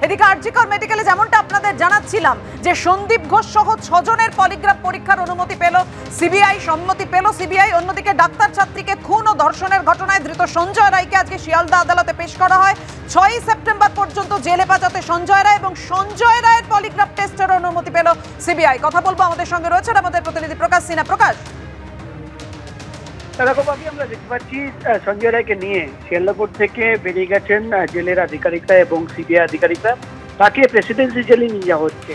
এদিকে আরজিকর মেডিকেলে যেমনটা আপনাদের জানাচ্ছিলাম যে সন্দীপ ঘোষ সহ 6 জনের পলিগ্রাফ পরীক্ষার অনুমতি পেল সিবিআই, সম্মতি পেল সিবিআই। অন্যদিকে ডাক্তার ছাত্রীকে খুন ও ধর্ষণের ঘটনায় ধৃত সঞ্জয় রায়কে আজকে শিয়ালদা আদালতে পেশ করা হয়। 6 সেপ্টেম্বর পর্যন্ত জেল হেফাজতে সঞ্জয় রায় এবং সঞ্জয় রায়ের পলিগ্রাফ টেস্টের অনুমতি পেল সিবিআই। কথা বলবো, আমাদের সঙ্গে রয়েছেন আমাদের প্রতিনিধি প্রকাশ সিনহা। প্রকাশ, এরকমভাবে আমরা দেখতে পাচ্ছি সঞ্জয় রায়কে নিয়ে শিয়ালদা কোর্ট থেকে বেরিয়ে গেছেন জেলের আধিকারিকরা এবং সিবিআই আধিকারিকরা। তাকে প্রেসিডেন্সি জেলে নিয়ে যাওয়া হচ্ছে।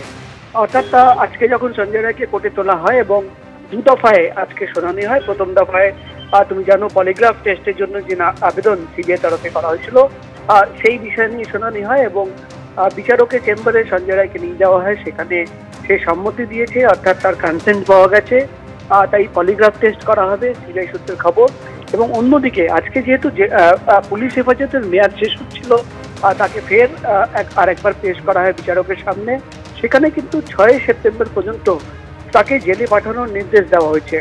অর্থাৎ আজকে যখন সঞ্জয় রায়কে কোর্টে তোলা হয় এবং 2 দফায় আজকে শুনানি হয়। প্রথম দফায় তুমি জানো পলিগ্রাফ টেস্টের জন্য যে আবেদন সিবিআই তরফে করা হয়েছিল সেই বিষয় নিয়ে শুনানি হয় এবং বিচারকের চেম্বারে সঞ্জয় রায়কে নিয়ে যাওয়া হয়। সেখানে সে সম্মতি দিয়েছে, অর্থাৎ তার কনসেন্ট পাওয়া গেছে, তাই পলিগ্রাফ টেস্ট করা হবে, সিবিআই সূত্রের খবর। এবং অন্যদিকে আজকে যেহেতু পুলিশ হেফাজতের মেয়াদ শেষ হচ্ছিল, তাকে ফের আরেকবার পেশ করা হয় বিচারকের সামনে। সেখানে কিন্তু 6 সেপ্টেম্বর পর্যন্ত তাকে জেলে পাঠানোর নির্দেশ দেওয়া হয়েছে।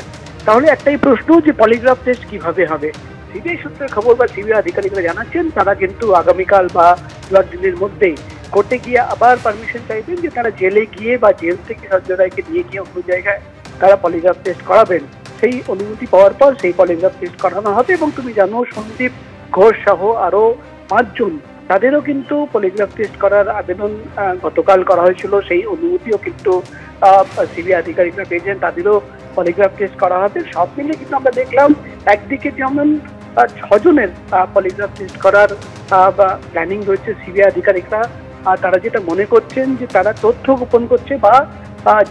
তাহলে একটাই প্রশ্ন যে পলিগ্রাফ টেস্ট কিভাবে হবে? সিবিআই সূত্রের খবর বা সিবিআই আধিকারিকরা জানাচ্ছেন তারা কিন্তু আগামীকাল বা 2 দিনের মধ্যেই কোর্টে গিয়ে আবার পারমিশন চাইবেন যে তারা জেলে গিয়ে বা জেল থেকে সঞ্জয় রায়কে নিয়ে গিয়ে অন্য জায়গায় তারা পলিগ্রাফ টেস্ট করাবেন। সেই অনুমতি পাওয়ার পর সেই পলিগ্রাফ টেস্ট করানো হবে। এবং তুমি জানো সন্দীপ ঘোষ সহ আরো 5 জন, তাদেরও কিন্তু পলিগ্রাফ টেস্ট করার আবেদন গতকাল করা হয়েছিল। সেই অনুমতিও কিন্তু সিবিআই আধিকারিকরা পেয়েছেন, তাদেরও পলিগ্রাফ টেস্ট করা হবে। সব মিলে কিন্তু আমরা দেখলাম একদিকে যেমন 6 জনের পলিগ্রাফ টেস্ট করার প্ল্যানিং রয়েছে সিবিআই আধিকারিকরা, তারা যেটা মনে করছেন যে তারা তথ্য গোপন করছে বা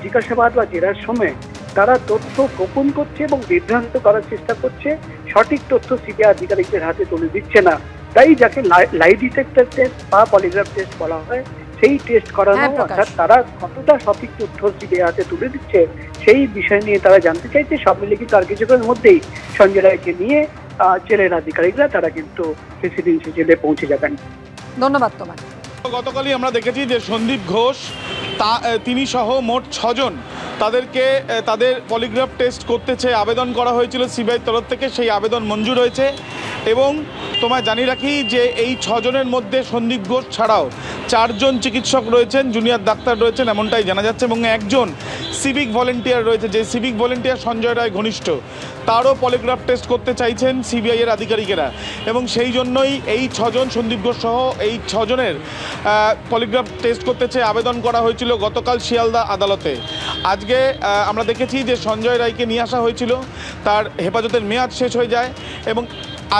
জিজ্ঞাসাবাদ বা জেরার সময় তারা তথ্য গোপন করছে এবং বিভ্রান্ত করার চেষ্টা করছে, সঠিক তথ্য সিবিআই আধিকারিকদের হাতে তুলে দিচ্ছে না। তাই যাকে লাই ডিটেক্টর টেস্ট বা পলিগ্রাফ টেস্ট বলা হয় সেই টেস্ট করানো, অর্থাৎ তারা কতটা সঠিক তথ্য সিবিআই হাতে তুলে দিচ্ছে সেই বিষয় নিয়ে তারা জানতে চাইছে। সব মিলে কিন্তু আর কিছুক্ষণের মধ্যেই সঞ্জয় রায়কে নিয়ে জেলের আধিকারিকরা তারা কিন্তু প্রেসিডেন্সি জেলে পৌঁছে যাবেন। ধন্যবাদ তোমার। গতকালই আমরা দেখেছি যে সন্দীপ ঘোষ তিনি সহ মোট 6 জন তাদেরকে তাদের পলিগ্রাফ টেস্ট করতে চেয়ে আবেদন করা হয়েছিল সিবিআইয়ের তরফ থেকে। সেই আবেদন মঞ্জুর হয়েছে এবং তোমায় জানিয়ে রাখি যে এই 6 জনের মধ্যে সন্দীপ ঘোষ ছাড়াও 4 জন চিকিৎসক রয়েছেন, জুনিয়র ডাক্তার রয়েছেন এমনটাই জানা যাচ্ছে এবং একজন সিভিক ভলেন্টিয়ার রয়েছে, যে সিভিক ভলেন্টিয়ার সঞ্জয় রায় ঘনিষ্ঠ, তারও পলিগ্রাফ টেস্ট করতে চাইছেন সিবিআইয়ের আধিকারিকেরা। এবং সেই জন্যই এই 6 জন সন্দীপ ঘোষ সহ এই 6 জনের পলিগ্রাফ টেস্ট করতে চেয়ে আবেদন করা হয়েছিল গতকাল শিয়ালদা আদালতে। আজকে আমরা দেখেছি যে সঞ্জয় রায়কে নিয়ে আসা হয়েছিল, তার হেফাজতের মেয়াদ শেষ হয়ে যায় এবং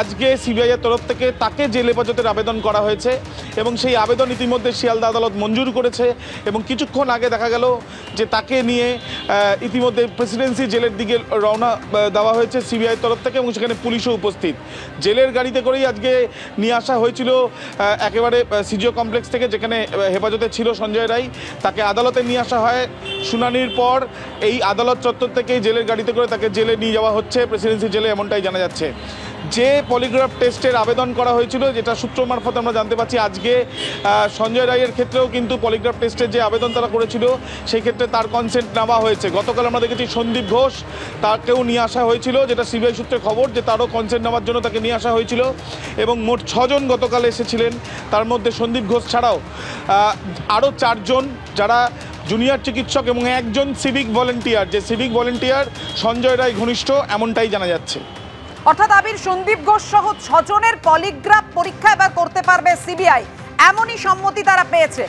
আজকে সিবিআইয়ের তরফ থেকে তাকে জেল হেফাজতের আবেদন করা হয়েছে এবং সেই আবেদন ইতিমধ্যে শিয়ালদা আদালত মঞ্জুর করেছে। এবং কিছুক্ষণ আগে দেখা গেল যে তাকে নিয়ে ইতিমধ্যে প্রেসিডেন্সি জেলের দিকে রওনা দেওয়া হয়েছে সিবিআইয়ের তরফ থেকে এবং সেখানে পুলিশও উপস্থিত। জেলের গাড়িতে করেই আজকে নিয়ে আসা হয়েছিল একেবারে সিজিও কমপ্লেক্স থেকে, যেখানে হেফাজতে ছিল সঞ্জয় রায়। তাকে আদালতে নিয়ে আসা হয়। শুনানির পর এই আদালত চত্বর থেকেই জেলের গাড়িতে করে তাকে জেলে নিয়ে যাওয়া হচ্ছে, প্রেসিডেন্সি জেলে, এমনটাই জানা যাচ্ছে। যে পলিগ্রাফ টেস্টের আবেদন করা হয়েছিল, যেটা সূত্র মারফত আমরা জানতে পারছি, আজকে সঞ্জয় রায়ের ক্ষেত্রেও কিন্তু পলিগ্রাফ টেস্টের যে আবেদন তারা করেছিল সেই ক্ষেত্রে তার কনসেন্ট নেওয়া হয়েছে। গতকাল আমরা দেখেছি সন্দীপ ঘোষ, তাকেও নিয়ে আসা হয়েছিল, যেটা সিবিআই সূত্রে খবর যে তারও কনসেন্ট নেওয়ার জন্য তাকে নিয়ে আসা হয়েছিল। এবং মোট 6 জন গতকাল এসেছিলেন, তার মধ্যে সন্দীপ ঘোষ ছাড়াও আরও 4 জন যারা জুনিয়র চিকিৎসক এবং একজন সিভিক ভলেন্টিয়ার, যে সিভিক ভলেন্টিয়ার সঞ্জয় রায় ঘনিষ্ঠ, এমনটাই জানা যাচ্ছে। অর্থাৎ আবির, সন্দীপ ঘোষ সহ 6 জনের পলিগ্রাফ পরীক্ষা এবার করতে পারবে সিবিআই, এমনই সম্মতি তারা পেয়েছে।